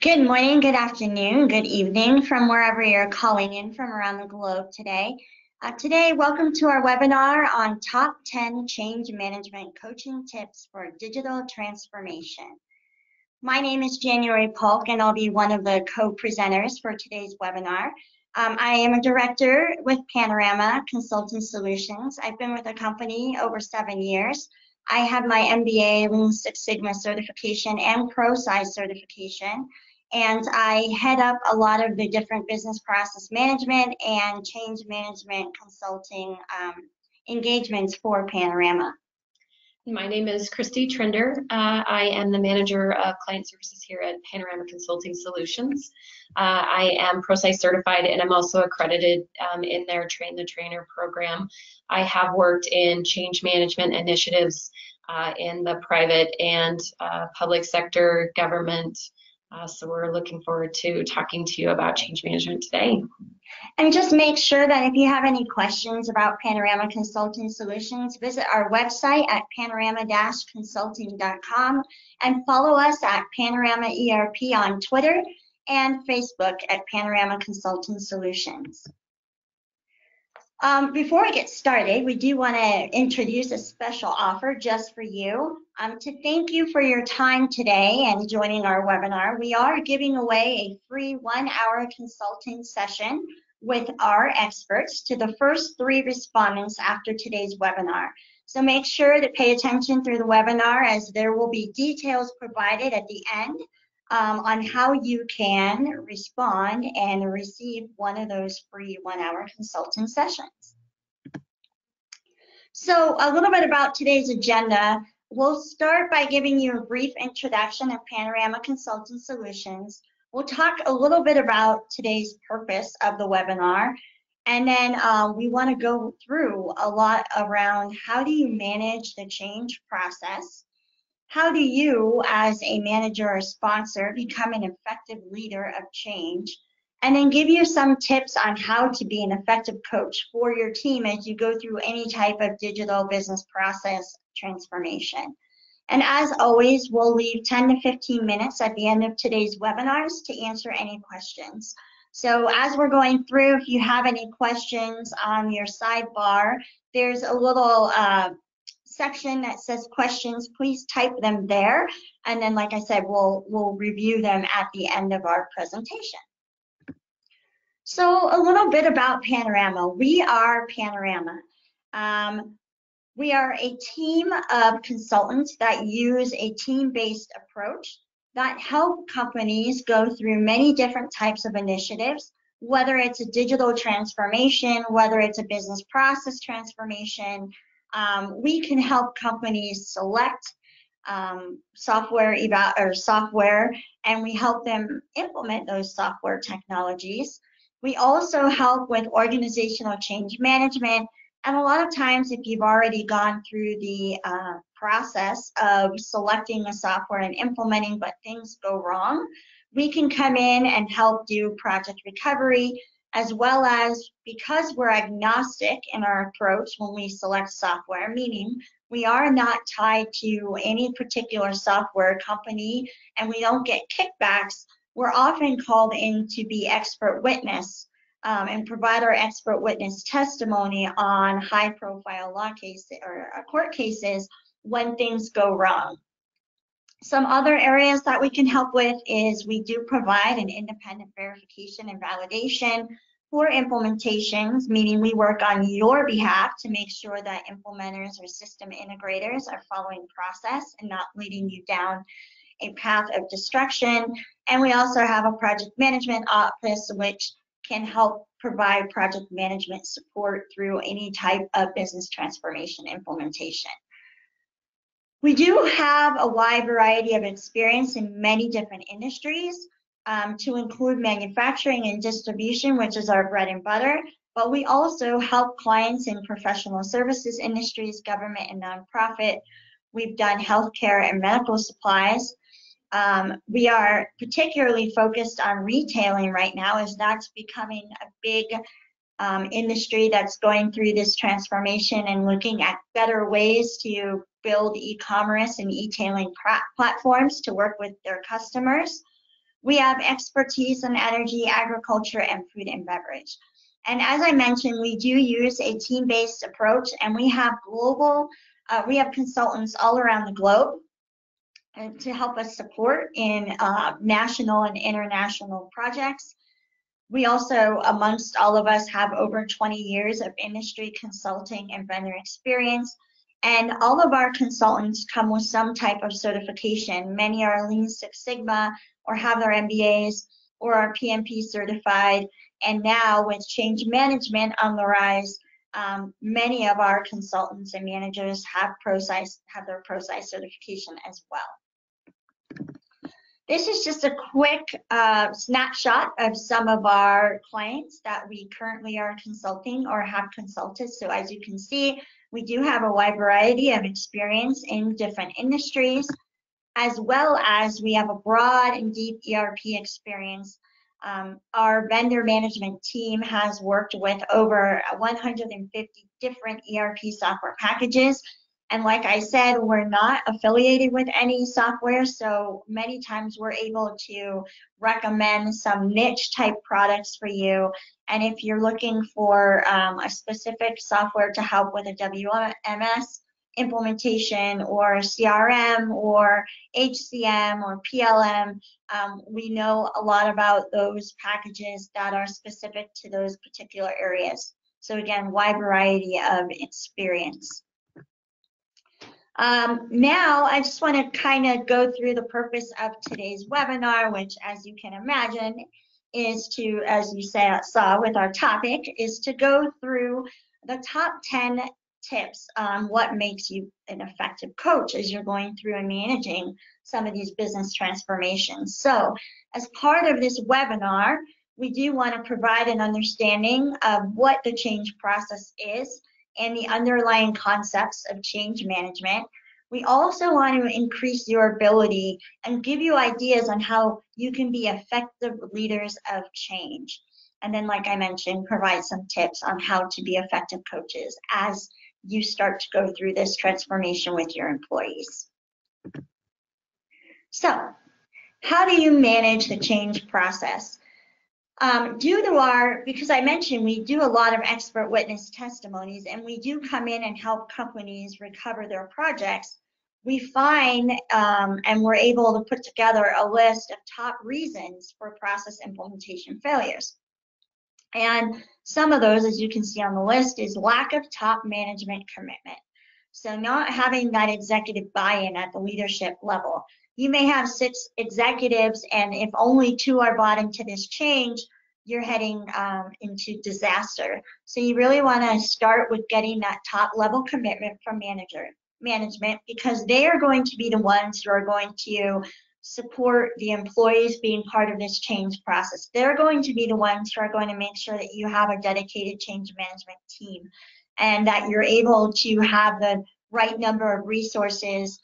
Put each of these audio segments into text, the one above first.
Good morning, good afternoon, good evening from wherever you're calling in from around the globe today. Welcome to our webinar on Top 10 Change Management Coaching Tips for Digital Transformation. My name is January Polk, and I'll be one of the co-presenters for today's webinar. I am a director with Panorama Consulting Solutions. I've been with the company over 7 years. I have my MBA, Lean Six Sigma certification, and ProSci certification. And I head up a lot of the different business process management and change management consulting engagements for Panorama. My name is Christy Trinder. I am the manager of client services here at Panorama Consulting Solutions. I am ProSci certified, and I'm also accredited in their Train the Trainer program. I have worked in change management initiatives in the private and public sector, government. So we're looking forward to talking to you about change management today. And just make sure that if you have any questions about Panorama Consulting Solutions, visit our website at panorama-consulting.com and follow us at Panorama ERP on Twitter and Facebook at Panorama Consulting Solutions. Before we get started, we do want to introduce a special offer just for you. To thank you for your time today and joining our webinar, we are giving away a free 1-hour consulting session with our experts to the first 3 respondents after today's webinar. So make sure to pay attention through the webinar, as there will be details provided at the end on how you can respond and receive one of those free 1-hour consulting sessions. So a little bit about today's agenda. We'll start by giving you a brief introduction of Panorama Consulting Solutions. We'll talk a little bit about today's purpose of the webinar, and then we want to go through a lot around how do you manage the change process. How do you, as a manager or sponsor, become an effective leader of change? And then give you some tips on how to be an effective coach for your team as you go through any type of digital business process transformation. And as always, we'll leave 10 to 15 minutes at the end of today's webinars to answer any questions. So as we're going through, if you have any questions on your sidebar, there's a little section that says questions. Please type them there, and then, like I said, we'll review them at the end of our presentation. So a little bit about Panorama. We are Panorama. We are a team of consultants that use a team-based approach that help companies go through many different types of initiatives, whether it's a digital transformation, whether it's a business process transformation. We can help companies select software, and we help them implement those software technologies. We also help with organizational change management, and a lot of times if you've already gone through the process of selecting a software and implementing, but things go wrong, we can come in and help do project recovery, as well as, because we're agnostic in our approach when we select software, meaning we are not tied to any particular software company and we don't get kickbacks, we're often called in to be expert witness and provide our expert witness testimony on high-profile law cases or court cases when things go wrong. Some other areas that we can help with is we do provide an independent verification and validation for implementations, meaning we work on your behalf to make sure that implementers or system integrators are following process and not leading you down a path of destruction. And we also have a project management office which can help provide project management support through any type of business transformation implementation. We do have a wide variety of experience in many different industries, to include manufacturing and distribution, which is our bread and butter, but we also help clients in professional services industries, government and nonprofit. We've done healthcare and medical supplies. We are particularly focused on retailing right now, as that's becoming a big industry that's going through this transformation and looking at better ways to build e-commerce and e-tailing platforms to work with their customers. We have expertise in energy, agriculture, and food and beverage. And as I mentioned, we do use a team-based approach, and we have consultants all around the globe to help us support in national and international projects. We also, amongst all of us, have over 20 years of industry consulting and vendor experience. And all of our consultants come with some type of certification. Many are Lean Six Sigma or have their MBAs or are PMP certified. And now with change management on the rise, many of our consultants and managers have their ProSci certification as well. This is just a quick snapshot of some of our clients that we currently are consulting or have consulted. So as you can see, we do have a wide variety of experience in different industries, as well as we have a broad and deep ERP experience. Our vendor management team has worked with over 150 different ERP software packages. And like I said, we're not affiliated with any software, so many times we're able to recommend some niche type products for you. And if you're looking for a specific software to help with a WMS implementation or CRM or HCM or PLM, we know a lot about those packages that are specific to those particular areas. So again, wide variety of experience. Now, I just want to kind of go through the purpose of today's webinar, which, as you can imagine, is to, as you saw with our topic, is to go through the top 10 tips on what makes you an effective coach as you're going through and managing some of these business transformations. So, as part of this webinar, we do want to provide an understanding of what the change process is and the underlying concepts of change management. We also want to increase your ability and give you ideas on how you can be effective leaders of change. And then, like I mentioned, provide some tips on how to be effective coaches as you start to go through this transformation with your employees. So, how do you manage the change process? Because I mentioned we do a lot of expert witness testimonies and we do come in and help companies recover their projects, we find and we're able to put together a list of top reasons for process implementation failures. And some of those, as you can see on the list, is lack of top management commitment. So not having that executive buy-in at the leadership level. You may have 6 executives, and if only 2 are bought into this change, you're heading into disaster. So you really want to start with getting that top level commitment from management, because they are going to be the ones who are going to support the employees being part of this change process. They're going to be the ones who are going to make sure that you have a dedicated change management team and that you're able to have the right number of resources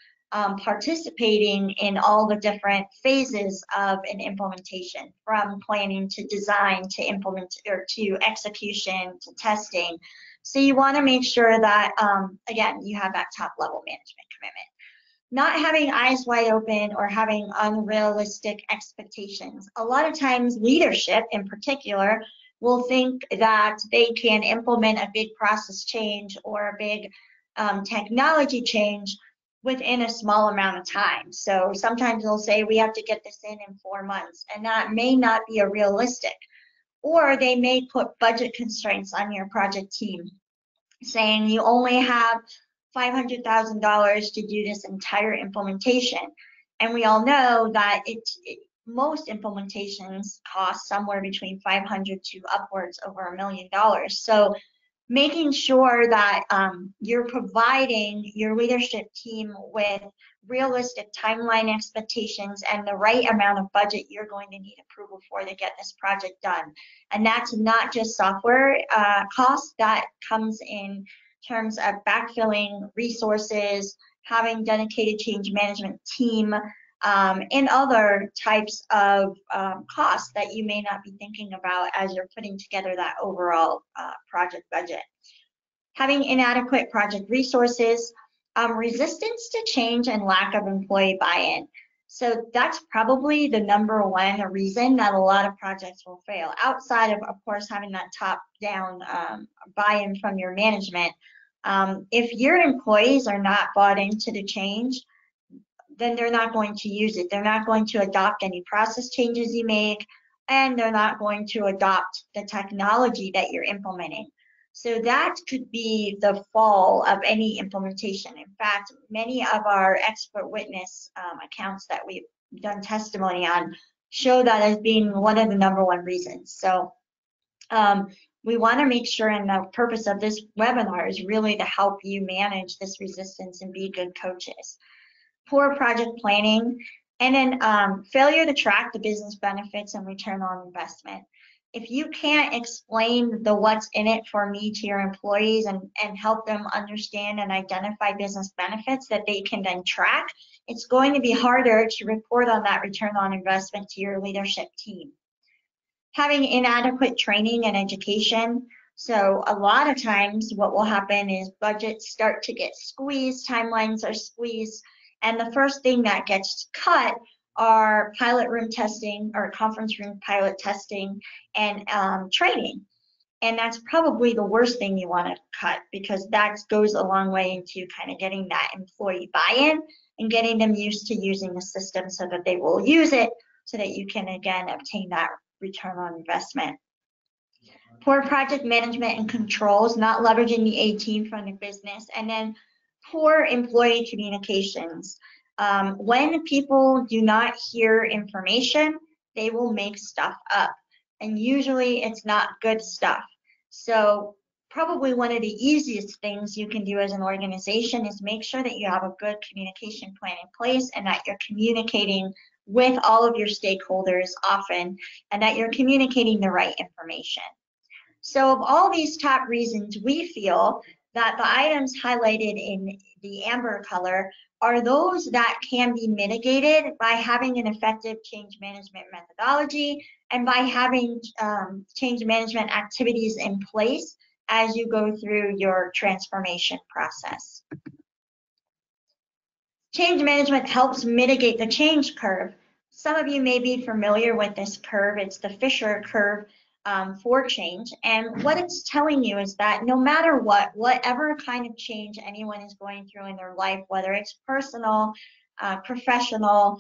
participating in all the different phases of an implementation, from planning to design to implement or to execution to testing. So you want to make sure that, again, you have that top level management commitment. Not having eyes wide open or having unrealistic expectations. A lot of times leadership in particular will think that they can implement a big process change or a big technology change within a small amount of time. So sometimes they'll say we have to get this in 4 months, and that may not be a realistic. Or they may put budget constraints on your project team, saying you only have $500,000 to do this entire implementation. And we all know that most implementations cost somewhere between $500,000 to upwards over $1 million. So making sure that you're providing your leadership team with realistic timeline expectations and the right amount of budget you're going to need approval for to get this project done. And that's not just software costs, that comes in terms of backfilling resources, having dedicated change management team, and other types of costs that you may not be thinking about as you're putting together that overall project budget. Having inadequate project resources, resistance to change and lack of employee buy-in. So that's probably the number one reason that a lot of projects will fail, outside of course, having that top-down buy-in from your management. If your employees are not bought into the change, then they're not going to use it. They're not going to adopt any process changes you make, and they're not going to adopt the technology that you're implementing. So that could be the fall of any implementation. In fact, many of our expert witness accounts that we've done testimony on show that as being one of the number one reasons. So we want to make sure, and the purpose of this webinar is really to help you manage this resistance and be good coaches. Poor project planning, and then failure to track the business benefits and return on investment. If you can't explain the what's in it for me to your employees and help them understand and identify business benefits that they can then track, it's going to be harder to report on that return on investment to your leadership team. Having inadequate training and education. So a lot of times what will happen is budgets start to get squeezed, timelines are squeezed, and the first thing that gets cut are pilot room testing or conference room pilot testing and training. And that's probably the worst thing you want to cut, because that goes a long way into kind of getting that employee buy-in and getting them used to using the system so that they will use it, so that you can again obtain that return on investment. Poor project management and controls, not leveraging the A team from the business, and then poor employee communications. When people do not hear information, they will make stuff up, and usually it's not good stuff. So probably one of the easiest things you can do as an organization is make sure that you have a good communication plan in place, and that you're communicating with all of your stakeholders often, and that you're communicating the right information. So of all these top reasons, we feel that the items highlighted in the amber color are those that can be mitigated by having an effective change management methodology and by having change management activities in place as you go through your transformation process. Change management helps mitigate the change curve. Some of you may be familiar with this curve. It's the Fisher curve for change. And what it's telling you is that no matter whatever kind of change anyone is going through in their life, whether it's personal, professional,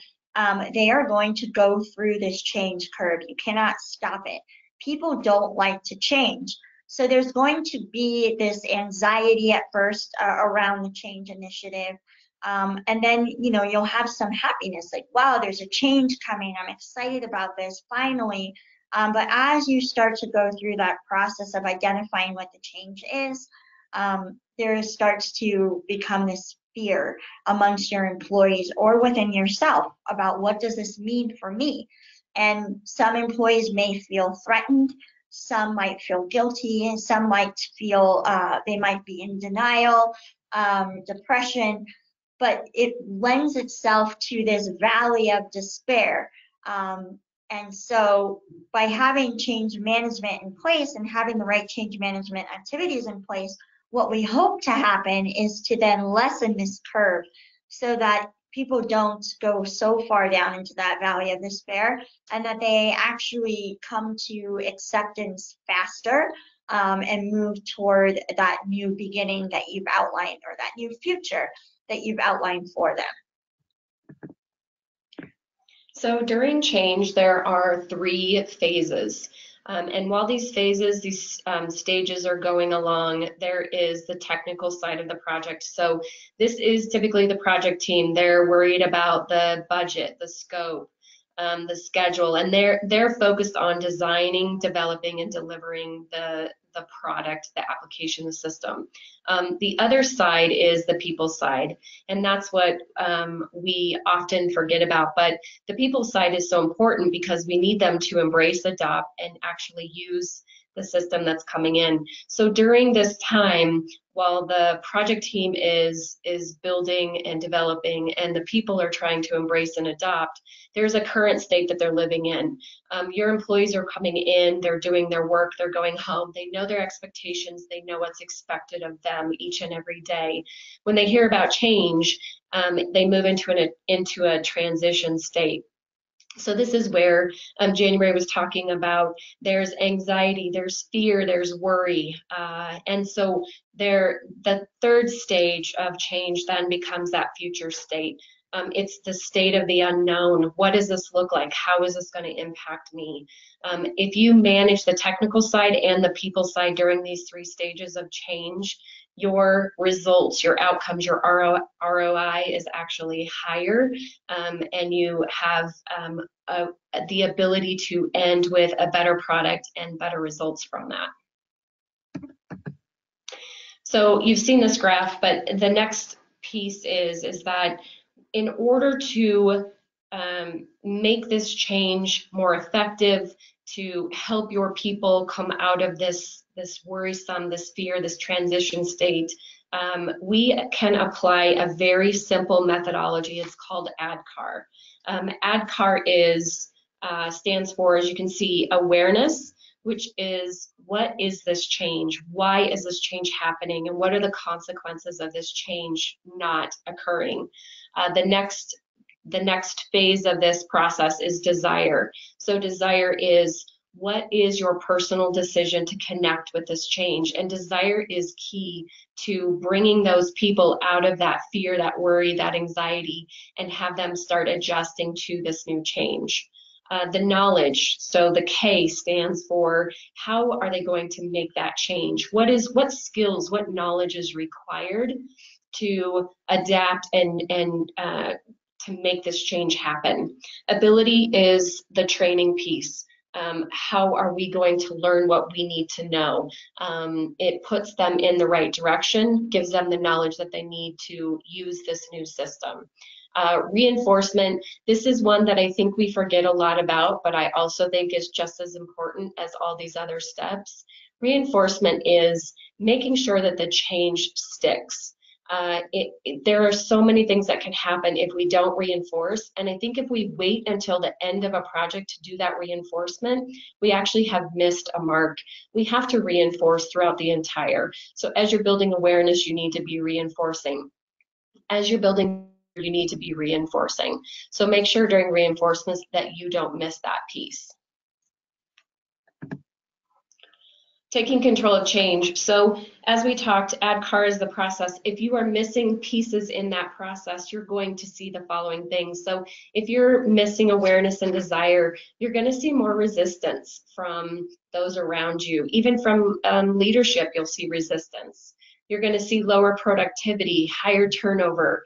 they are going to go through this change curve. You cannot stop it. People don't like to change. So there's going to be this anxiety at first around the change initiative. And then, you know, you'll have some happiness, like, wow, there's a change coming. I'm excited about this, finally. But as you start to go through that process of identifying what the change is, there starts to become this fear amongst your employees or within yourself about what does this mean for me? And some employees may feel threatened, some might feel guilty, and some might feel they might be in denial, depression, but it lends itself to this valley of despair. And so by having change management in place and having the right change management activities in place, what we hope to happen is to then lessen this curve so that people don't go so far down into that valley of despair, and that they actually come to acceptance faster and move toward that new beginning that you've outlined, or that new future that you've outlined for them. So during change, there are 3 phases. And while these phases, these stages are going along, there is the technical side of the project. So this is typically the project team. They're worried about the budget, the scope, the schedule, and they're focused on designing, developing, and delivering the product, the application, the system. The other side is the people side, and that's what we often forget about. But the people side is so important because we need them to embrace, adopt, and actually use system that's coming in. So during this time, while the project team is building and developing and the people are trying to embrace and adopt, there's a current state that they're living in. Your employees are coming in, they're doing their work, they're going home, they know their expectations, they know what's expected of them each and every day. When they hear about change, they move into a transition state. So this is where January was talking about there's anxiety, there's fear, there's worry. And so the third stage of change then becomes that future state. It's the state of the unknown. What does this look like? How is this going to impact me? If you manage the technical side and the people side during these 3 stages of change, your results, your outcomes, your ROI is actually higher, and you have the ability to end with a better product and better results from that. So you've seen this graph, but the next piece is that in order to make this change more effective, to help your people come out of this worrisome, this fear, this transition state, we can apply a very simple methodology. It's called ADKAR. ADKAR stands for, as you can see, awareness, which is what is this change? Why is this change happening? And what are the consequences of this change not occurring? The next phase of this process is desire. So desire is, what is your personal decision to connect with this change? And desire is key to bringing those people out of that fear, that worry, that anxiety, and have them start adjusting to this new change. The knowledge, so the K stands for how are they going to make that change? What skills, what knowledge is required to adapt and to make this change happen. Ability is the training piece. How are we going to learn what we need to know? It puts them in the right direction, gives them the knowledge that they need to use this new system. Reinforcement, this is one that I think we forget a lot about, but I also think is just as important as all these other steps. Reinforcement is making sure that the change sticks. There are so many things that can happen if we don't reinforce, and I think if we wait until the end of a project to do that reinforcement, we actually have missed a mark. We have to reinforce throughout the entire. So as you're building awareness, you need to be reinforcing. As you're building, you need to be reinforcing. So make sure during reinforcements that you don't miss that piece. Taking control of change. So as we talked, ADKAR is the process. If you are missing pieces in that process, you're going to see the following things. So if you're missing awareness and desire, you're going to see more resistance from those around you. Even from leadership, you'll see resistance. You're going to see lower productivity, higher turnover.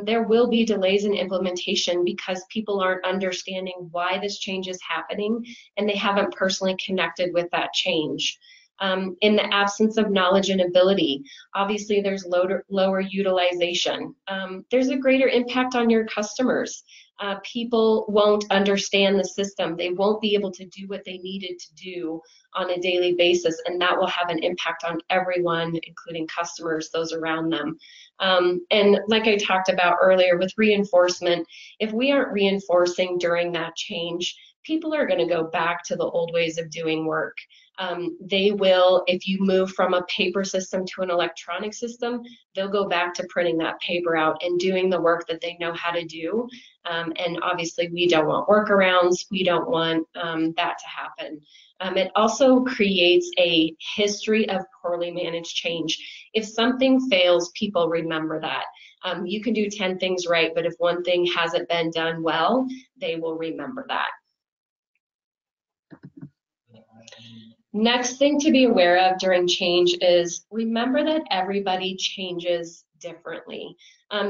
There will be delays in implementation because people aren't understanding why this change is happening and they haven't personally connected with that change. In the absence of knowledge and ability, obviously there's lower utilization. There's a greater impact on your customers. People won't understand the system. They won't be able to do what they needed to do on a daily basis, and that will have an impact on everyone, including customers, those around them. And like I talked about earlier with reinforcement, if we aren't reinforcing during that change, people are going to go back to the old ways of doing work. They will, if you move from a paper system to an electronic system, they'll go back to printing that paper out and doing the work that they know how to do. And obviously we don't want workarounds. We don't want that to happen. It also creates a history of poorly managed change. If something fails, people remember that. You can do 10 things right, but if one thing hasn't been done well, they will remember that. Next thing to be aware of during change is remember that everybody changes differently.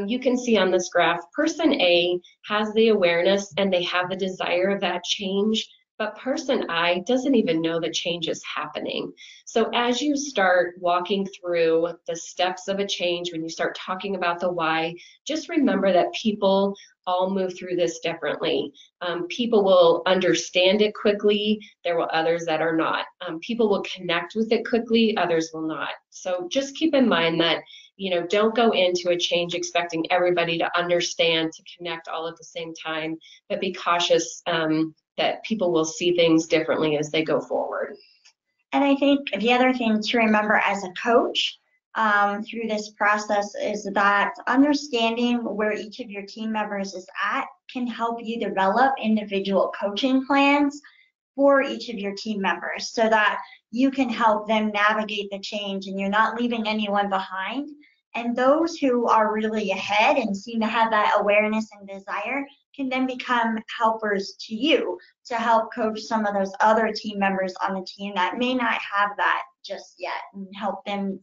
You can see on this graph, person A has the awareness and they have the desire of that change, but person I doesn't even know the change is happening. So as you start walking through the steps of a change, when you start talking about the why, just remember that people all move through this differently. People will understand it quickly. There will others that are not. People will connect with it quickly. Others will not. So just keep in mind that, don't go into a change expecting everybody to understand, to connect all at the same time, but be cautious that people will see things differently as they go forward. And I think the other thing to remember as a coach through this process is that understanding where each of your team members is at can help you develop individual coaching plans for each of your team members so that you can help them navigate the change and you're not leaving anyone behind. And those who are really ahead and seem to have that awareness and desire can then become helpers to you to help coach some of those other team members on the team that may not have that just yet, and help them,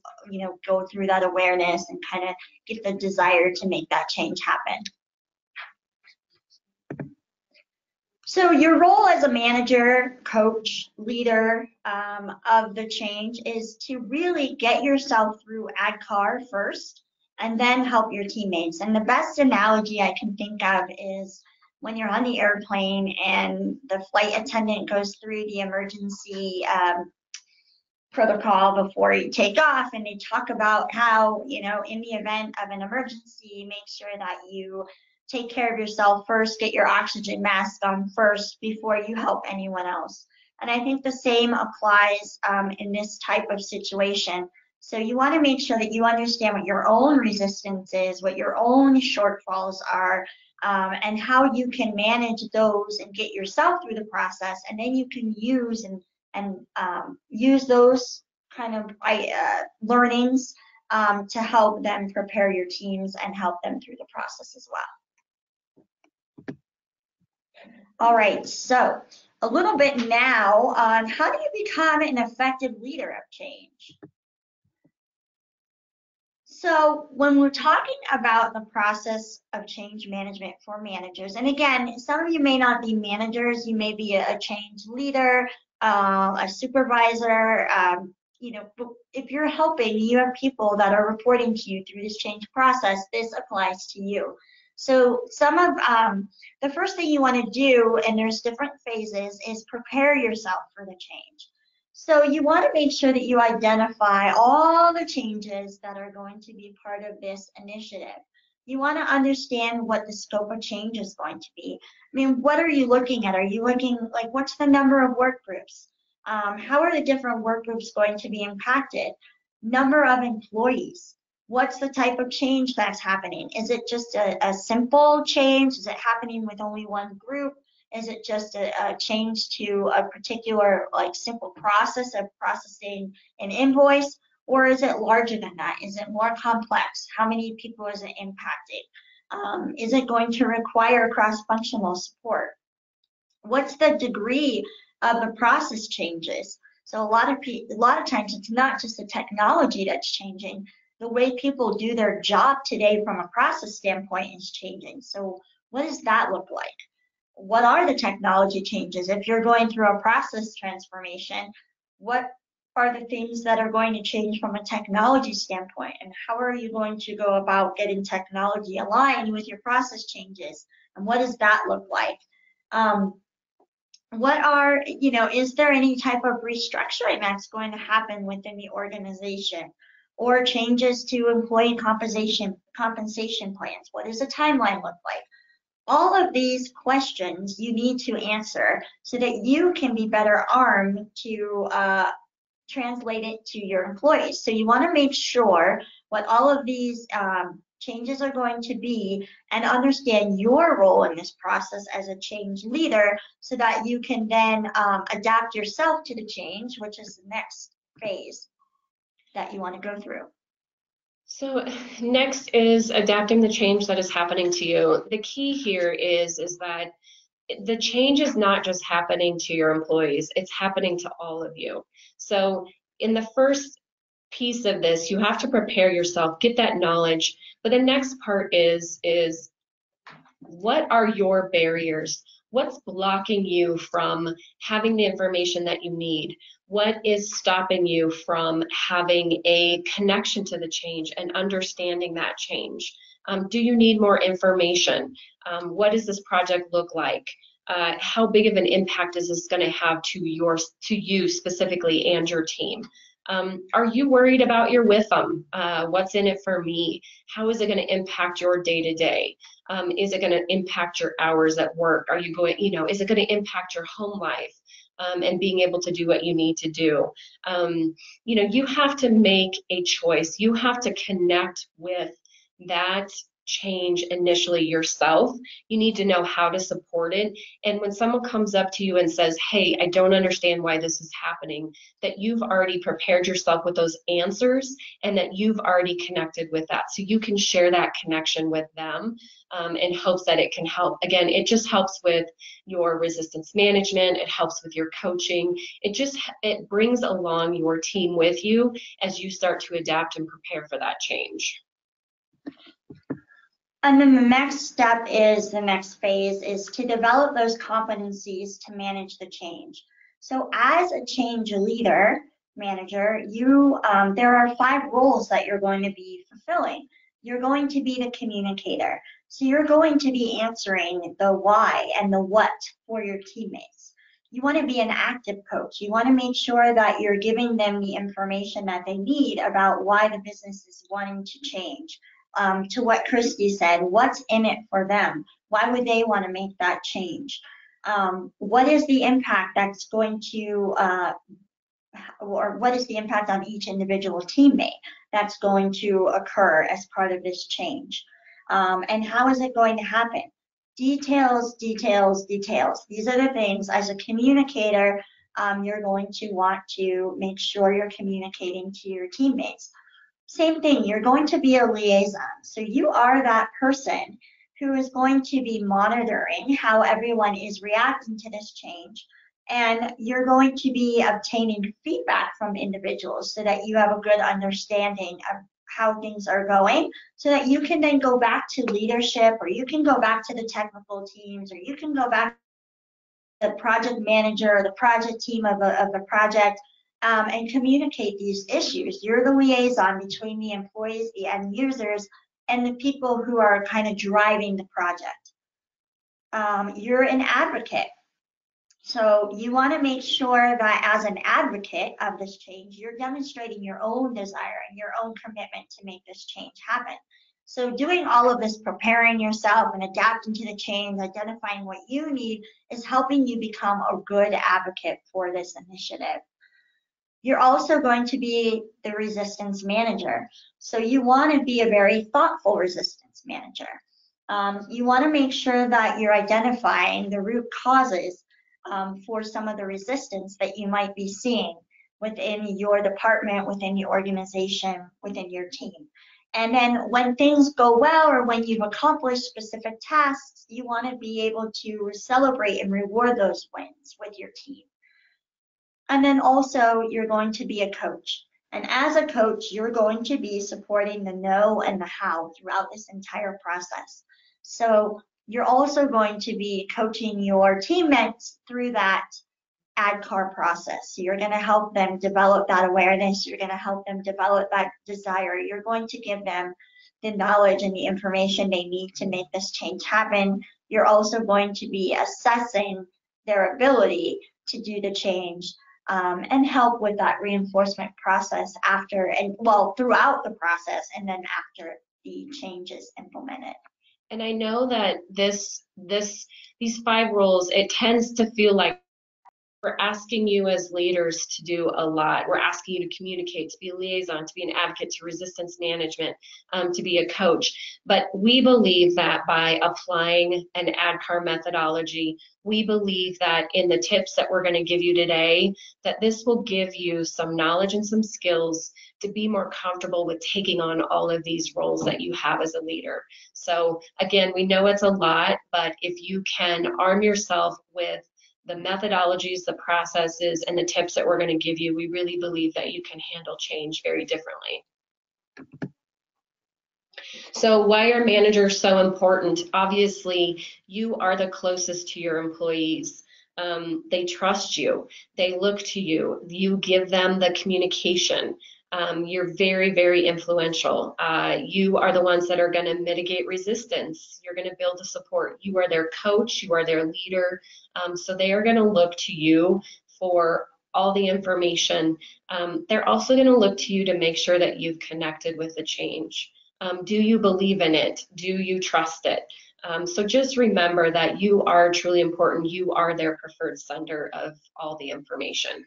go through that awareness and kind of get the desire to make that change happen. So your role as a manager, coach, leader of the change is to really get yourself through ADKAR first and then help your teammates. And the best analogy I can think of is when you're on the airplane and the flight attendant goes through the emergency protocol before you take off, and they talk about how, in the event of an emergency, make sure that you take care of yourself first, get your oxygen mask on first before you help anyone else. And I think the same applies in this type of situation. So you want to make sure that you understand what your own resistance is, what your own shortfalls are, and how you can manage those and get yourself through the process. And then you can use and use those kind of learnings to help them prepare your teams and help them through the process as well. All right, so a little bit now on how do you become an effective leader of change? So when we're talking about the process of change management for managers, and again, some of you may not be managers, you may be a change leader, a supervisor, but if you're helping, you have people that are reporting to you through this change process, this applies to you. So some of the first thing you want to do, and there's different phases, is prepare yourself for the change. So you want to make sure that you identify all the changes that are going to be part of this initiative. You want to understand what the scope of change is going to be. I mean, what are you looking at? Are you looking like what's the number of work groups? How are the different work groups going to be impacted? Number of employees. What's the type of change that's happening? Is it just a simple change? Is it happening with only one group? Is it just a change to a particular simple process of processing an invoice? Or is it larger than that? Is it more complex? How many people is it impacting? Is it going to require cross-functional support? What's the degree of the process changes? So a lot of times it's not just the technology that's changing. The way people do their job today from a process standpoint is changing. So what does that look like? What are the technology changes? If you're going through a process transformation, what are the things that are going to change from a technology standpoint? And how are you going to go about getting technology aligned with your process changes? And what does that look like? Is there any type of restructuring that's going to happen within the organization? Or changes to employee compensation plans? What does a timeline look like? All of these questions you need to answer so that you can be better armed to translate it to your employees. So you want to make sure what all of these changes are going to be and understand your role in this process as a change leader so that you can then adapt yourself to the change, which is the next phase that you want to go through. So next is adapting the change that is happening to you. The key here is that the change is not just happening to your employees, it's happening to all of you. So in the first piece of this, you have to prepare yourself, get that knowledge. But the next part is what are your barriers? What's blocking you from having the information that you need? What is stopping you from having a connection to the change and understanding that change? Do you need more information? What does this project look like? How big of an impact is this going to have to you specifically and your team? Are you worried about your WIFM? What's in it for me? How is it going to impact your day-to-day? Is it going to impact your hours at work? Are you going, is it going to impact your home life and being able to do what you need to do? You have to make a choice. You have to connect with that change initially yourself. You need to know how to support it. And when someone comes up to you and says, hey, I don't understand why this is happening, that you've already prepared yourself with those answers and that you've already connected with that. So you can share that connection with them in hopes that it can help. Again, it just helps with your resistance management. It helps with your coaching. It brings along your team with you as you start to adapt and prepare for that change. And then the next step is, the next phase is to develop those competencies to manage the change. So as a change leader, manager, there are 5 roles that you're going to be fulfilling. You're going to be the communicator. So you're going to be answering the why and the what for your teammates. You want to be an active coach. You want to make sure that you're giving them the information that they need about why the business is wanting to change. To what Christy said, what's in it for them? Why would they want to make that change? What is the impact that's going to, or what is the impact on each individual teammate that's going to occur as part of this change? And how is it going to happen? Details, details, details. These are the things as a communicator you're going to want to make sure you're communicating to your teammates. Same thing, you're going to be a liaison. So you are that person who is going to be monitoring how everyone is reacting to this change. And you're going to be obtaining feedback from individuals so that you have a good understanding of how things are going, so that you can then go back to leadership, or you can go back to the technical teams, or you can go back to the project manager or the project team of the project, and communicate these issues. You're the liaison between the employees, the end users, and the people who are kind of driving the project. You're an advocate. So you want to make sure that as an advocate of this change, you're demonstrating your own desire and your own commitment to make this change happen. So doing all of this, preparing yourself and adapting to the change, identifying what you need, is helping you become a good advocate for this initiative. You're also going to be the resistance manager. So you want to be a very thoughtful resistance manager. You want to make sure that you're identifying the root causes for some of the resistance that you might be seeing within your department, within your organization, within your team. And then when things go well, or when you've accomplished specific tasks, you want to be able to celebrate and reward those wins with your team. And then also, you're going to be a coach. And as a coach, you're going to be supporting the know and the how throughout this entire process. So you're also going to be coaching your teammates through that ADKAR process. So you're going to help them develop that awareness. You're going to help them develop that desire. You're going to give them the knowledge and the information they need to make this change happen. You're also going to be assessing their ability to do the change, and help with that reinforcement process after, and well, throughout the process, and then after the change is implemented. And I know that these 5 roles, it tends to feel like we're asking you as leaders to do a lot. We're asking you to communicate, to be a liaison, to be an advocate, to resistance management, to be a coach. But we believe that by applying an ADKAR methodology, we believe that in the tips that we're going to give you today, that this will give you some knowledge and some skills to be more comfortable with taking on all of these roles that you have as a leader. So again, we know it's a lot, but if you can arm yourself with the methodologies, the processes, and the tips that we're going to give you, we really believe that you can handle change very differently. So why are managers so important? Obviously, you are the closest to your employees. They trust you. They look to you. You give them the communication. You're very, very influential. You are the ones that are going to mitigate resistance. You're going to build the support. You are their coach. You are their leader. So they are going to look to you for all the information. They're also going to look to you to make sure that you've connected with the change. Do you believe in it? Do you trust it? So just remember that you are truly important. You are their preferred sender of all the information.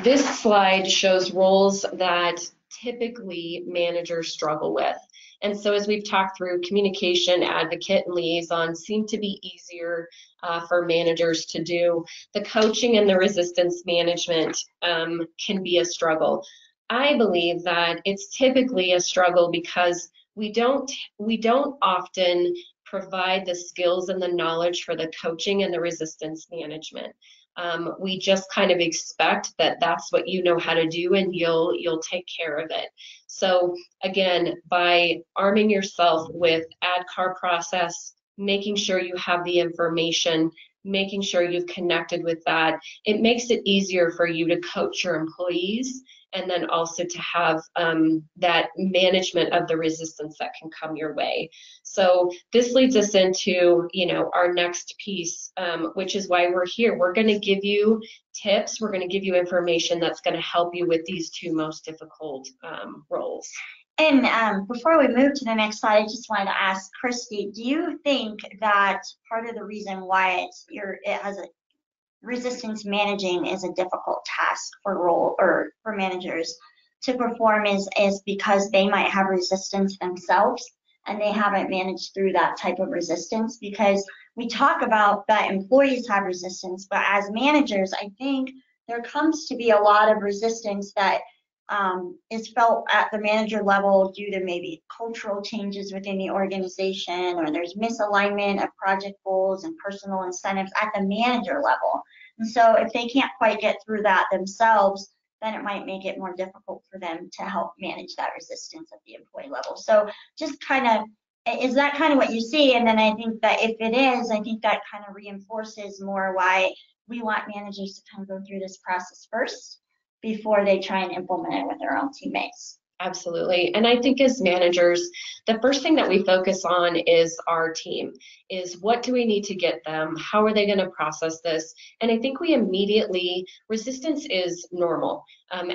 This slide shows roles that typically managers struggle with. And so as we've talked through, communication, advocate, and liaison seem to be easier for managers to do. The coaching and the resistance management can be a struggle. I believe that it's typically a struggle because we don't often provide the skills and the knowledge for the coaching and the resistance management. We just kind of expect that that's what you know how to do and you'll take care of it. So again, by arming yourself with ADKAR process, making sure you have the information, making sure you've connected with that, it makes it easier for you to coach your employees and then also to have that management of the resistance that can come your way. So this leads us into, our next piece, which is why we're here. We're going to give you tips. We're going to give you information that's going to help you with these two most difficult roles. And before we move to the next slide, I just wanted to ask Christy, do you think that part of the reason why it has a resistance managing is a difficult task for managers to perform is because they might have resistance themselves and they haven't managed through that type of resistance? Because we talk about that employees have resistance, but as managers, I think there comes to be a lot of resistance that is felt at the manager level due to maybe cultural changes within the organization, or there's misalignment of project goals and personal incentives at the manager level. And so if they can't quite get through that themselves, then it might make it more difficult for them to help manage that resistance at the employee level. So just kind of, is that kind of what you see? And then I think that if it is, I think that kind of reinforces more why we want managers to kind of go through this process first before they try and implement it with their own teammates. Absolutely. And I think as managers, the first thing that we focus on is our team, is what do we need to get them? How are they going to process this? And I think we immediately, resistance is normal.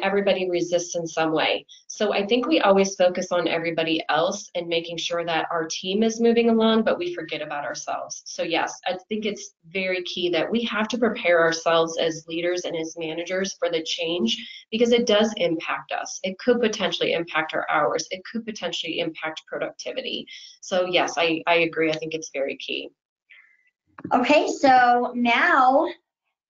Everybody resists in some way. So I think we always focus on everybody else and making sure that our team is moving along, but we forget about ourselves. So yes, I think it's very key that we have to prepare ourselves as leaders and as managers for the change, because it does impact us. It could potentially impact our hours. It could potentially impact productivity. So yes, I agree. I think it's very key. Okay, so now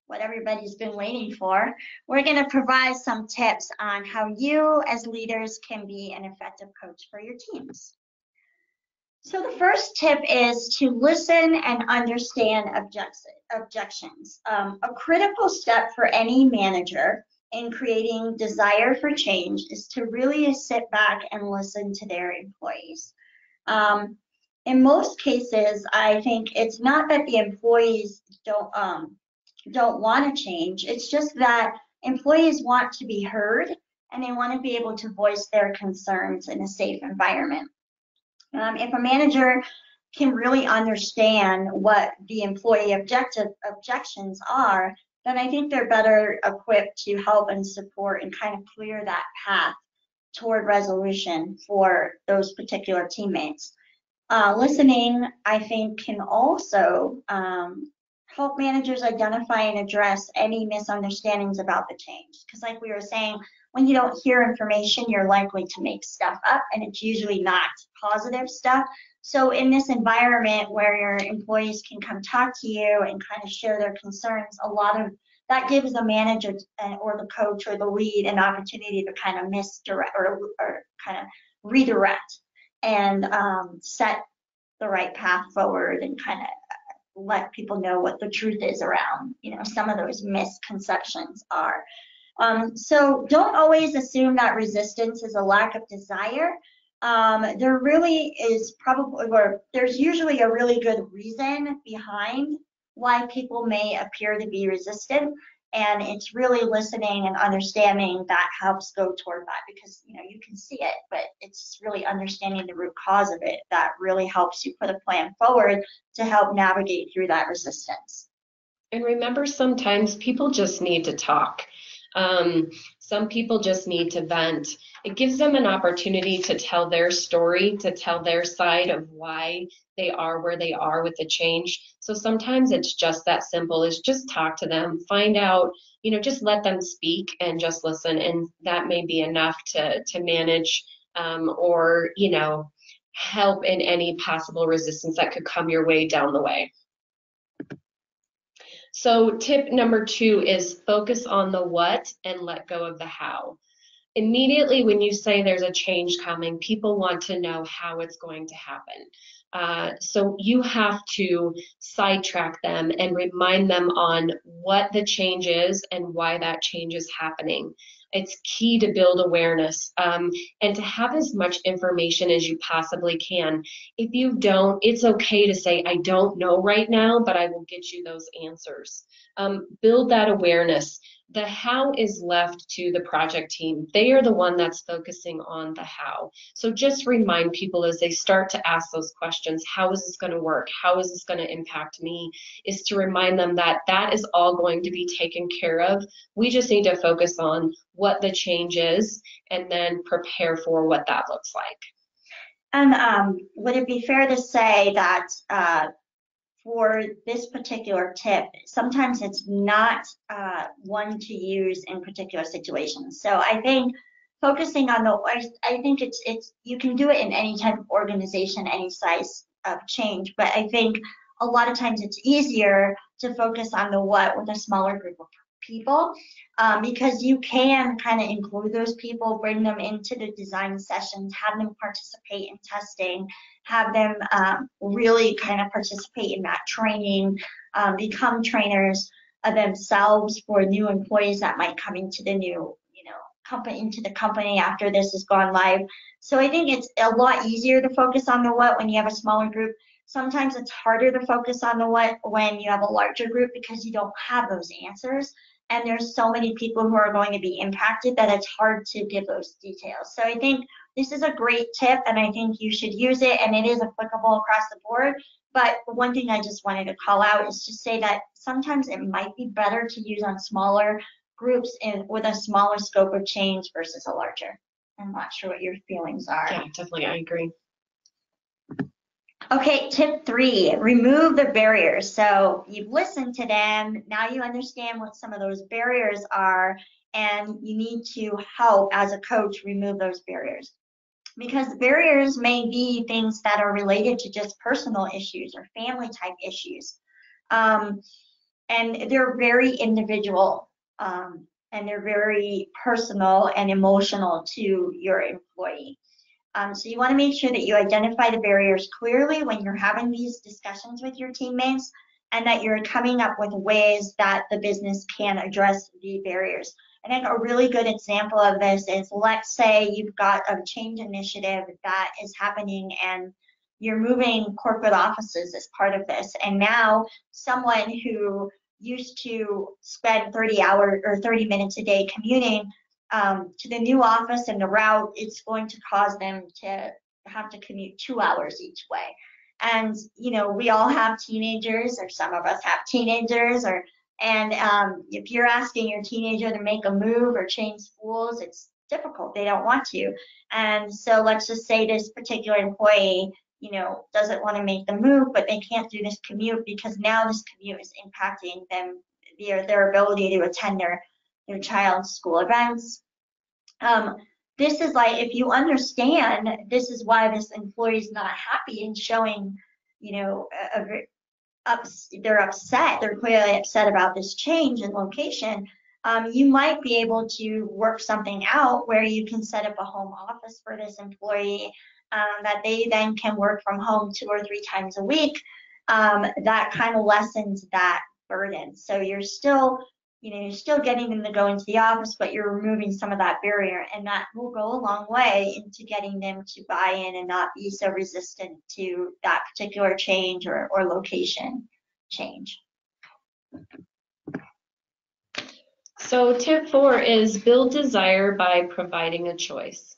what everybody's been waiting for, we're going to provide some tips on how you as leaders can be an effective coach for your teams. So the first tip is to listen and understand objections. A critical step for any manager in creating desire for change is to really sit back and listen to their employees. In most cases, I think it's not that the employees don't want to change. It's just that employees want to be heard and they want to be able to voice their concerns in a safe environment. If a manager can really understand what the employee objections are, then I think they're better equipped to help and support and kind of clear that path toward resolution for those particular teammates. Listening, I think, can also help managers identify and address any misunderstandings about the change. Because like we were saying, when you don't hear information, you're likely to make stuff up, and it's usually not positive stuff. So in this environment where your employees can come talk to you and kind of share their concerns, a lot of that gives the manager or the coach or the lead an opportunity to kind of misdirect or kind of redirect and set the right path forward and kind of let people know what the truth is around, some of those misconceptions are. So don't always assume that resistance is a lack of desire. There really is probably, or there's usually a really good reason behind why people may appear to be resistant. And it's really listening and understanding that helps go toward that, because you can see it, but it's really understanding the root cause of it that really helps you put a plan forward to help navigate through that resistance. And remember, sometimes people just need to talk. Some people just need to vent. It gives them an opportunity to tell their story, to tell their side of why they are where they are with the change. So sometimes it's just that simple, is just talk to them, find out, just let them speak and just listen. And that may be enough to manage or, help in any possible resistance that could come your way down the way. So tip number 2 is focus on the what and let go of the how. Immediately when you say there's a change coming, people want to know how it's going to happen. So you have to sidetrack them and remind them on what the change is and why that change is happening. It's key to build awareness and to have as much information as you possibly can. If you don't, it's okay to say, I don't know right now, but I will get you those answers. Build that awareness. The how is left to the project team. They are the one that's focusing on the how. So just remind people as they start to ask those questions, how is this going to work? How is this going to impact me? Is to remind them that that is all going to be taken care of. We just need to focus on what the change is and then prepare for what that looks like. And would it be fair to say that for this particular tip, sometimes it's not one to use in particular situations? So I think focusing on I think it's you can do it in any type of organization, any size of change, but I think a lot of times it's easier to focus on the what with a smaller group of people, because you can kind of include those people, bring them into the design sessions, have them participate in testing, have them really kind of participate in that training, become trainers themselves for new employees that might come into the new company after this has gone live. So I think it's a lot easier to focus on the what when you have a smaller group. Sometimes it's harder to focus on the what when you have a larger group, because you don't have those answers. And there's so many people who are going to be impacted that it's hard to give those details. So I think this is a great tip, and I think you should use it, and it is applicable across the board. But one thing I just wanted to call out is to say that sometimes it might be better to use on smaller groups with a smaller scope of change versus a larger. I'm not sure what your feelings are. Yeah, definitely, I agree. Okay, tip 3, remove the barriers. So you've listened to them, now you understand what some of those barriers are, and you need to help as a coach remove those barriers. Because barriers may be things that are related to just personal issues or family type issues. And they're very individual, and they're very personal and emotional to your employee. So you want to make sure that you identify the barriers clearly when you're having these discussions with your teammates, and that you're coming up with ways that the business can address the barriers. I think a really good example of this is, let's say you've got a change initiative that is happening and you're moving corporate offices as part of this. And now someone who used to spend 30 minutes a day commuting to the new office and the route, it's going to cause them to have to commute 2 hours each way. And we all have teenagers, or some of us have teenagers, and if you're asking your teenager to make a move or change schools, it's difficult. They don't want to. And so let's just say this particular employee doesn't want to make the move, but they can't do this commute because now this commute is impacting them, their ability to attend their child's school events. This is like, if you understand, this is why this employee is not happy and showing, they're upset, they're clearly upset about this change in location. You might be able to work something out where you can set up a home office for this employee, that they then can work from home 2 or 3 times a week. That kind of lessens that burden. So you're still you're still getting them to go into the office, but you're removing some of that barrier, and that will go a long way into getting them to buy in and not be so resistant to that particular change or location change. So tip 4 is build desire by providing a choice.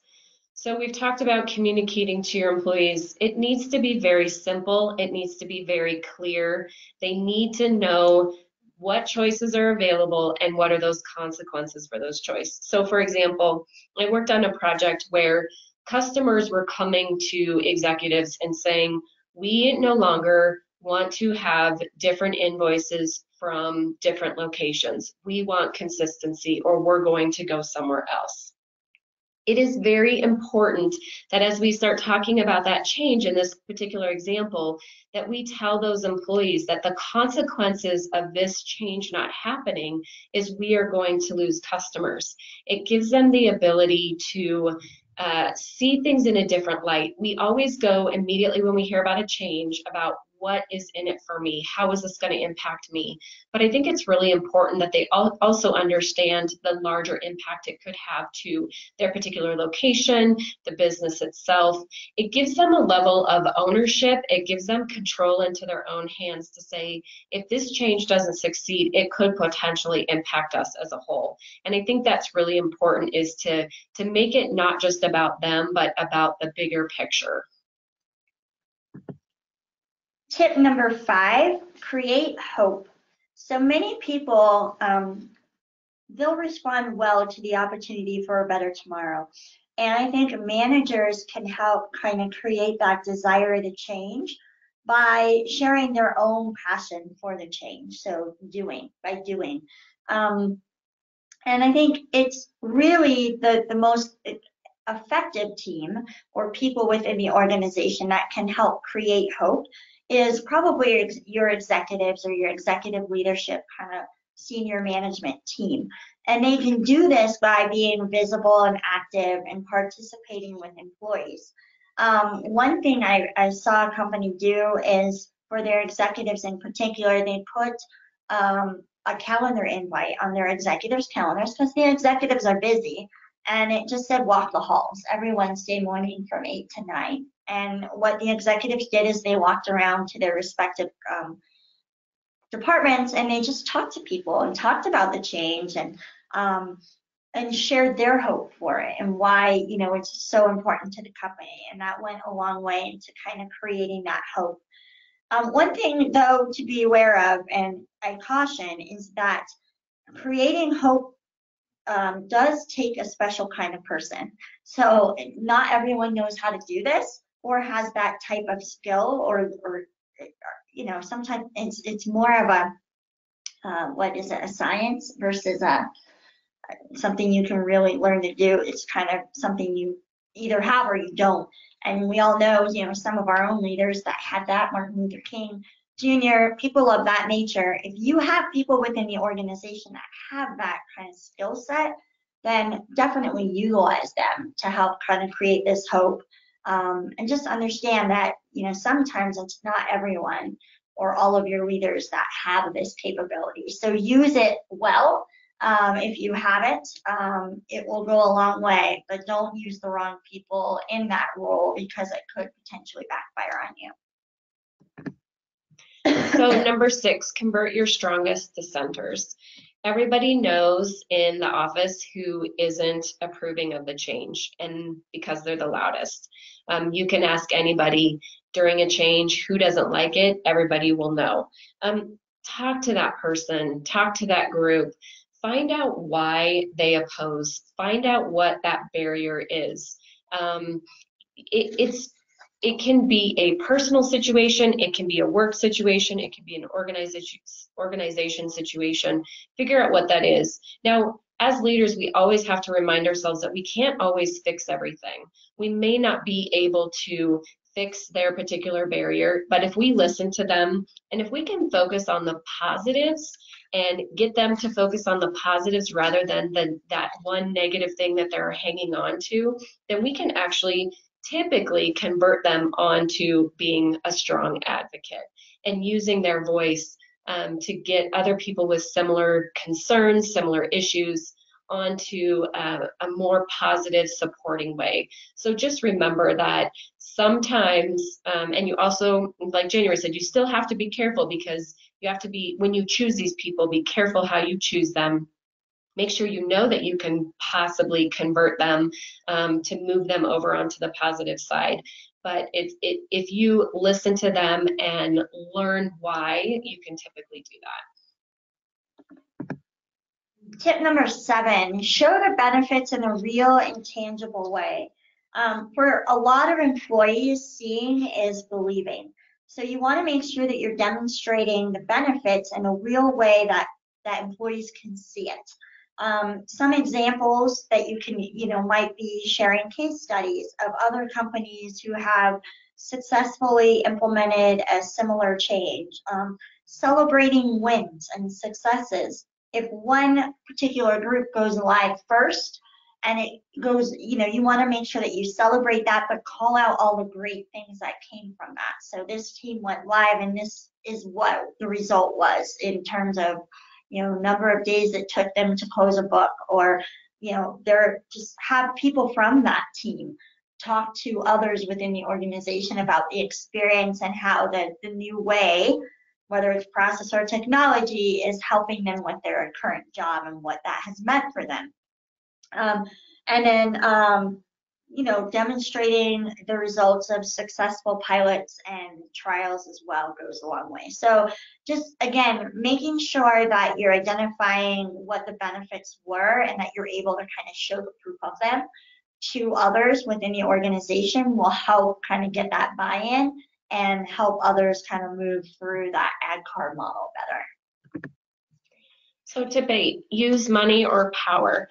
So we've talked about communicating to your employees. It needs to be very simple. It needs to be very clear. They need to know what choices are available and what are those consequences for those choices. So for example, I worked on a project where customers were coming to executives and saying, we no longer want to have different invoices from different locations. We want consistency, or we're going to go somewhere else. It is very important that as we start talking about that change in this particular example, that we tell those employees that the consequences of this change not happening is we are going to lose customers. It gives them the ability to see things in a different light. We always go immediately when we hear about a change about what is in it for me, how is this going to impact me? But I think it's really important that they also understand the larger impact it could have to their particular location, the business itself. It gives them a level of ownership. It gives them control into their own hands to say, if this change doesn't succeed, it could potentially impact us as a whole. And I think that's really important, is to make it not just about them, but about the bigger picture. Tip number 5, create hope. So many people, they'll respond well to the opportunity for a better tomorrow. And I think managers can help kind of create that desire to change by sharing their own passion for the change. So by doing. And I think it's really the most effective team or people within the organization that can help create hope is probably your executives or your executive leadership kind of senior management team. And they can do this by being visible and active and participating with employees. One thing I saw a company do is, for their executives in particular, they put a calendar invite on their executives' calendars, because the executives are busy, and it just said walk the halls every Wednesday morning from 8 to 9. And what the executives did is they walked around to their respective departments, and they just talked to people and talked about the change and shared their hope for it and why it's so important to the company. And that went a long way into kind of creating that hope. One thing though to be aware of, and I caution, is that creating hope does take a special kind of person. So not everyone knows how to do this or has that type of skill, or sometimes it's more of a science versus something you can really learn to do. It's kind of something you either have or you don't. And we all know, some of our own leaders that had that, Martin Luther King Jr., people of that nature. If you have people within the organization that have that kind of skill set, then definitely utilize them to help kind of create this hope. And just understand that, sometimes it's not everyone or all of your leaders that have this capability. So use it well. If you have it, it will go a long way, but don't use the wrong people in that role, because it could potentially backfire on you. So number 6, convert your strongest dissenters. Everybody knows in the office who isn't approving of the change, and because they're the loudest. You can ask anybody during a change who doesn't like it, everybody will know. Talk to that person, talk to that group, find out why they oppose, find out what that barrier is. It can be a personal situation, it can be a work situation, it can be an organization situation. Figure out what that is. Now, as leaders, we always have to remind ourselves that we can't always fix everything. We may not be able to fix their particular barrier, but if we listen to them, and if we can focus on the positives and get them to focus on the positives rather than that one negative thing that they're hanging on to, then we can actually typically convert them onto being a strong advocate and using their voice to get other people with similar concerns, similar issues onto a more positive supporting way. So just remember that sometimes, and you also, like January said, you still have to be careful, because you have to be, when you choose these people, be careful how you choose them. Make sure you know that you can possibly convert them to move them over onto the positive side. But if you listen to them and learn why, you can typically do that. Tip number 7, show the benefits in a real and tangible way. For a lot of employees, seeing is believing. So you want to make sure that you're demonstrating the benefits in a real way that employees can see it. Some examples that you can, might be sharing case studies of other companies who have successfully implemented a similar change, celebrating wins and successes. If one particular group goes live first and it goes, you want to make sure that you celebrate that, but call out all the great things that came from that. So this team went live, and this is what the result was in terms of, number of days it took them to close a book, or, they're just have people from that team talk to others within the organization about the experience and how the new way, whether it's process or technology, is helping them with their current job and what that has meant for them. And then, demonstrating the results of successful pilots and trials as well goes a long way. So just, again, making sure that you're identifying what the benefits were and that you're able to kind of show the proof of them to others within the organization will help kind of get that buy-in and help others kind of move through that ADKAR model better. So tip 8, use money or power.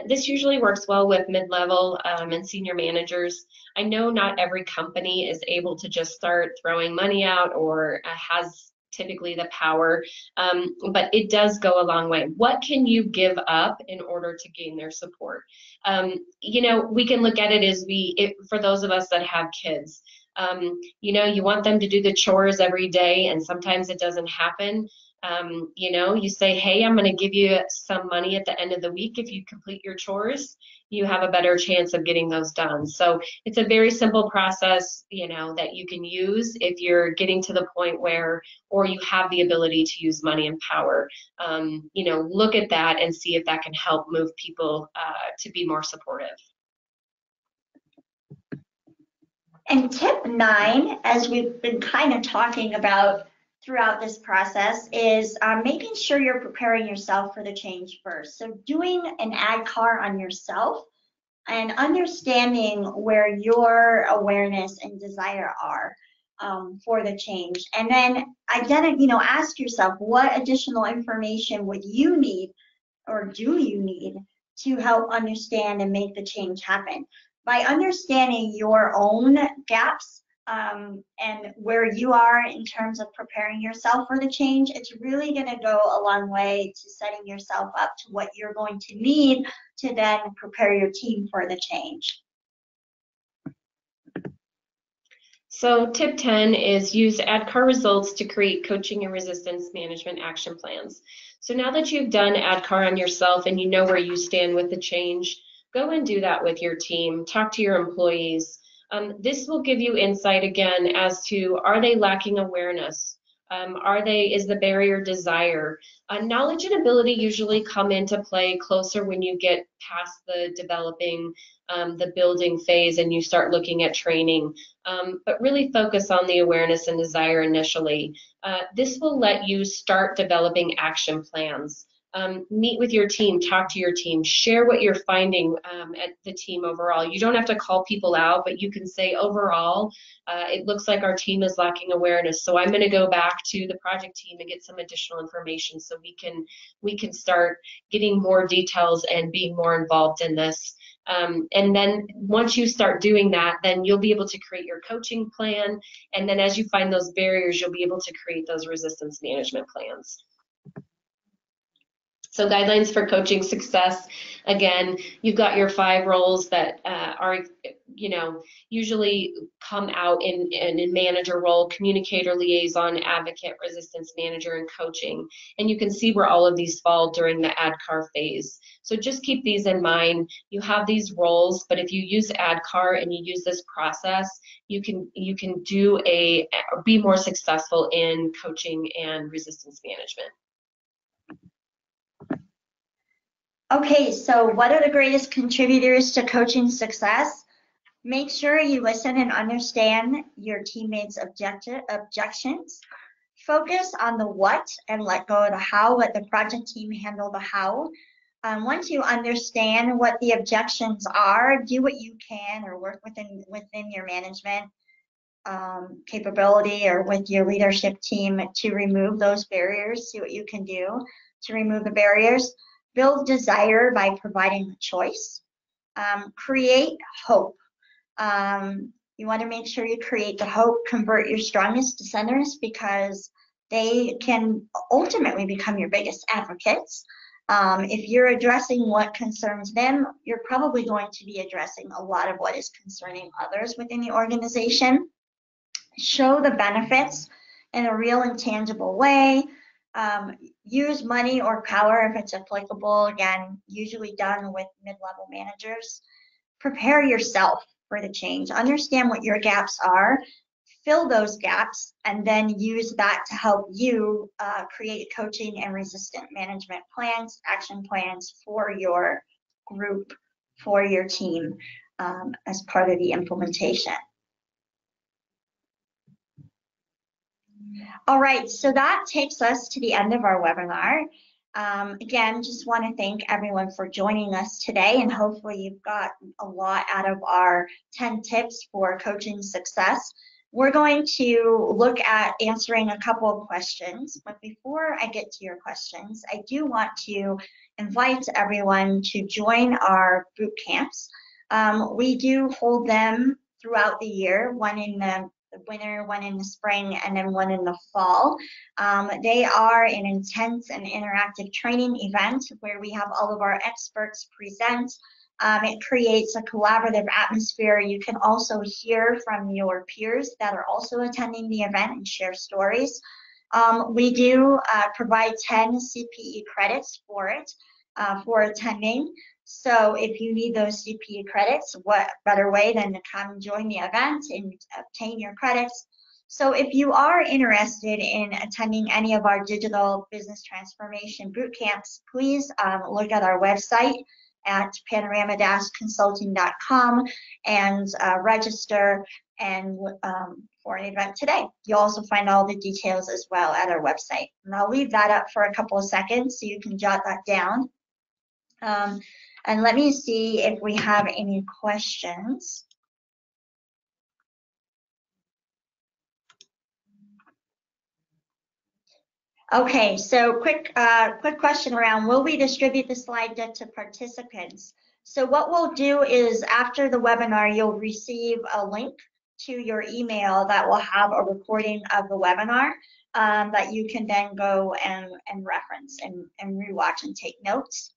This usually works well with mid-level and senior managers. I know not every company is able to just start throwing money out or has typically the power, but it does go a long way. What can you give up in order to gain their support? We can look at it as for those of us that have kids, you want them to do the chores every day, and sometimes it doesn't happen. You say, hey, I'm going to give you some money at the end of the week. If you complete your chores, you have a better chance of getting those done. So it's a very simple process, that you can use if you're getting to the point where, or you have the ability to use money and power. Look at that and see if that can help move people to be more supportive. And tip 9, as we've been kind of talking about throughout this process, is making sure you're preparing yourself for the change first. So doing an ADKAR on yourself and understanding where your awareness and desire are for the change. And then ask yourself, what additional information would you need, or do you need, to help understand and make the change happen? By understanding your own gaps and where you are in terms of preparing yourself for the change, it's really going to go a long way to setting yourself up to what you're going to need to then prepare your team for the change. So tip 10 is use ADKAR results to create coaching and resistance management action plans. So now that you've done ADKAR on yourself and you know where you stand with the change, go and do that with your team. Talk to your employees. This will give you insight again as to, are they lacking awareness? Is the barrier desire? Knowledge and ability usually come into play closer when you get past the developing, the building phase, and you start looking at training. But really focus on the awareness and desire initially. This will let you start developing action plans. Meet with your team, talk to your team, share what you're finding at the team overall. You don't have to call people out, but you can say overall, it looks like our team is lacking awareness. So I'm going to go back to the project team and get some additional information so we can start getting more details and being more involved in this. And then once you start doing that, then you'll be able to create your coaching plan. And then as you find those barriers, you'll be able to create those resistance management plans. So guidelines for coaching success. Again, you've got your 5 roles that are, usually come out in manager role, communicator, liaison, advocate, resistance manager, and coaching. And you can see where all of these fall during the ADKAR phase. So just keep these in mind. You have these roles, but if you use ADKAR and you use this process, you can be more successful in coaching and resistance management. Okay, so what are the greatest contributors to coaching success? Make sure you listen and understand your teammates' objections. Focus on the what and let go of the how. Let the project team handle the how. Once you understand what the objections are, do what you can or work within your management capability or with your leadership team to remove those barriers. See what you can do to remove the barriers. Build desire by providing a choice. Create hope. You want to make sure you create the hope. Convert your strongest dissenters because they can ultimately become your biggest advocates. If you're addressing what concerns them, you're probably going to be addressing a lot of what is concerning others within the organization. Show the benefits in a real and tangible way. Use money or power if it's applicable, again, usually done with mid-level managers. Prepare yourself for the change. Understand what your gaps are, fill those gaps, and then use that to help you create coaching and resistant management plans, action plans for your group, for your team as part of the implementation. All right, so that takes us to the end of our webinar. Again, just want to thank everyone for joining us today, and hopefully you've got a lot out of our 10 tips for coaching success. We're going to look at answering a couple of questions, but before I get to your questions, I do want to invite everyone to join our boot camps. We do hold them throughout the year, one in the winter, one in the spring, and then one in the fall. They are an intense and interactive training event where we have all of our experts present. It creates a collaborative atmosphere. You can also hear from your peers that are also attending the event and share stories. We do provide 10 CPE credits for it, for attending. So if you need those CPE credits, what better way than to come join the event and obtain your credits. So if you are interested in attending any of our digital business transformation boot camps, please look at our website at panorama-consulting.com and register and for an event today. You'll also find all the details as well at our website. And I'll leave that up for a couple of seconds so you can jot that down. And let me see if we have any questions. Okay, so quick question around, will we distribute the slide deck to participants? So what we'll do is after the webinar, you'll receive a link to your email that will have a recording of the webinar that you can then go and reference and rewatch and take notes.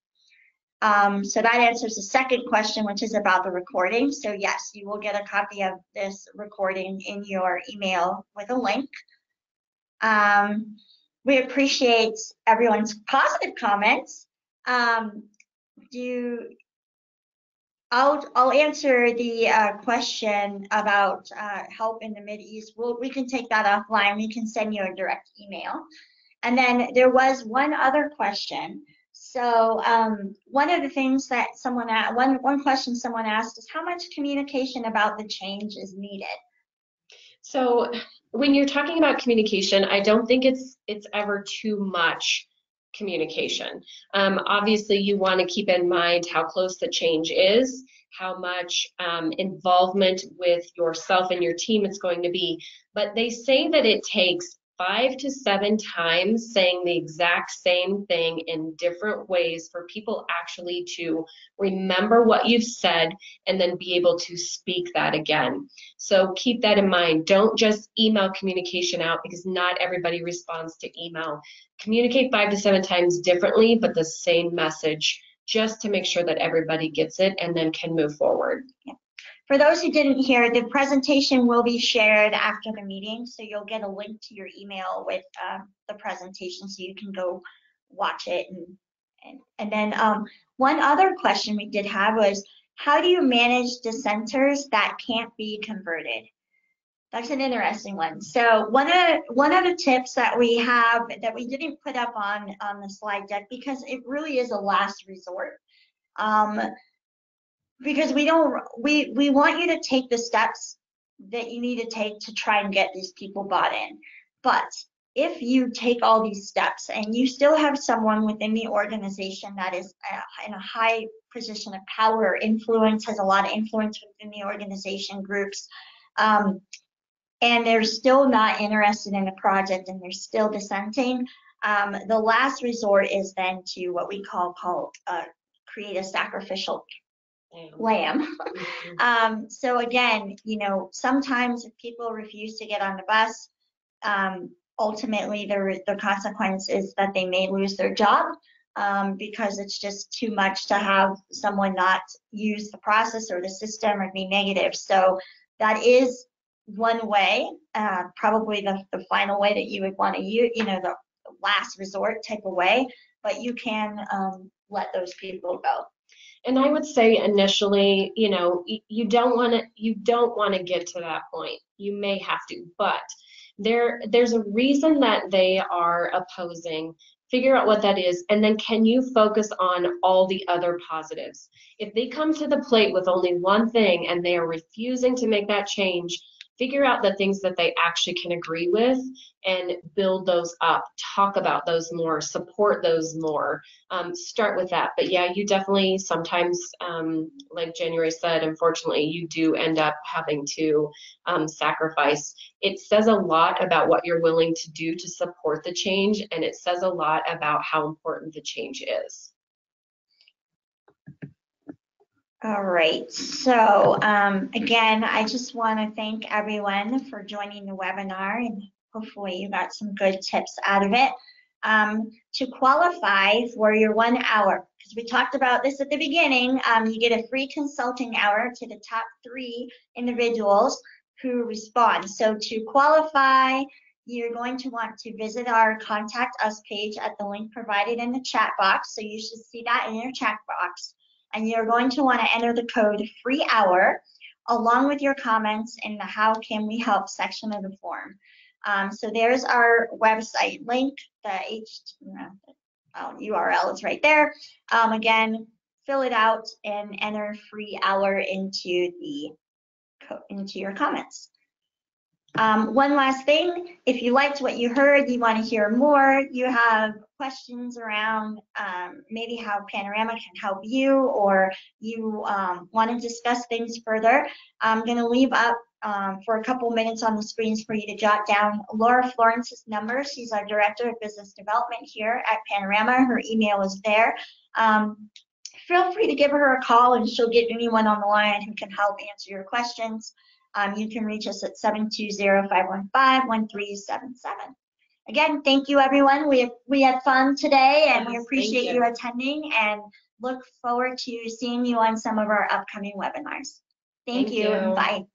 So that answers the second question, which is about the recording. So yes, you will get a copy of this recording in your email with a link. We appreciate everyone's positive comments. I'll answer the question about help in the Mideast. We can take that offline. We can send you a direct email. And then there was one other question. So one of the things that one question someone asked is how much communication about the change is needed? So when you're talking about communication, I don't think it's ever too much communication. Obviously, you want to keep in mind how close the change is, how much involvement with yourself and your team it's going to be. But they say that it takes 5 to 7 times saying the exact same thing in different ways for people actually to remember what you've said and then be able to speak that again. So keep that in mind. Don't just email communication out because not everybody responds to email. Communicate 5 to 7 times differently, but the same message, just to make sure that everybody gets it and then can move forward. Yeah. For those who didn't hear, the presentation will be shared after the meeting, so you'll get a link to your email with the presentation so you can go watch it. And then one other question we did have was, how do you manage dissenters that can't be converted? That's an interesting one. So one of the tips that we have that we didn't put up on the slide deck, because it really is a last resort. Because we want you to take the steps that you need to take to try and get these people bought in. But if you take all these steps and you still have someone within the organization that is in a high position of power or influence, has a lot of influence within the organization groups, and they're still not interested in the project and they're still dissenting, the last resort is then to what we call create a sacrificial lamb. So again, you know, sometimes if people refuse to get on the bus, ultimately the consequence is that they may lose their job, because it's just too much to have someone not use the process or the system or be negative. So that is one way, probably the final way that you would want to use, you know, the last resort type of way, but you can let those people go. And I would say initially, you know, you don't want to get to that point. You may have to, but there's a reason that they are opposing. Figure out what that is, and then can you focus on all the other positives? If they come to the plate with only one thing and they are refusing to make that change, figure out the things that they actually can agree with and build those up. Talk about those more, support those more. Start with that. But yeah, you definitely sometimes, like January said, unfortunately, you do end up having to sacrifice. It says a lot about what you're willing to do to support the change, and it says a lot about how important the change is. All right, so again, I just want to thank everyone for joining the webinar, and hopefully you got some good tips out of it. To qualify for your 1 hour, because we talked about this at the beginning, you get a free consulting hour to the top 3 individuals who respond. So to qualify, you're going to want to visit our Contact Us page at the link provided in the chat box. So you should see that in your chat box. And you're going to want to enter the code free hour along with your comments in the how can we help section of the form. So there's our website link, the URL is right there. Again, fill it out and enter free hour into your comments. One last thing, if you liked what you heard, you want to hear more, you have questions around maybe how Panorama can help you, or you want to discuss things further, I'm going to leave up for a couple minutes on the screens for you to jot down Laura Florence's number. She's our Director of Business Development here at Panorama. Her email is there. Feel free to give her a call and she'll get anyone on the line who can help answer your questions. You can reach us at 720-515-1377. Again, thank you, everyone. We had fun today, and we appreciate you attending and look forward to seeing you on some of our upcoming webinars. Thank you, and bye.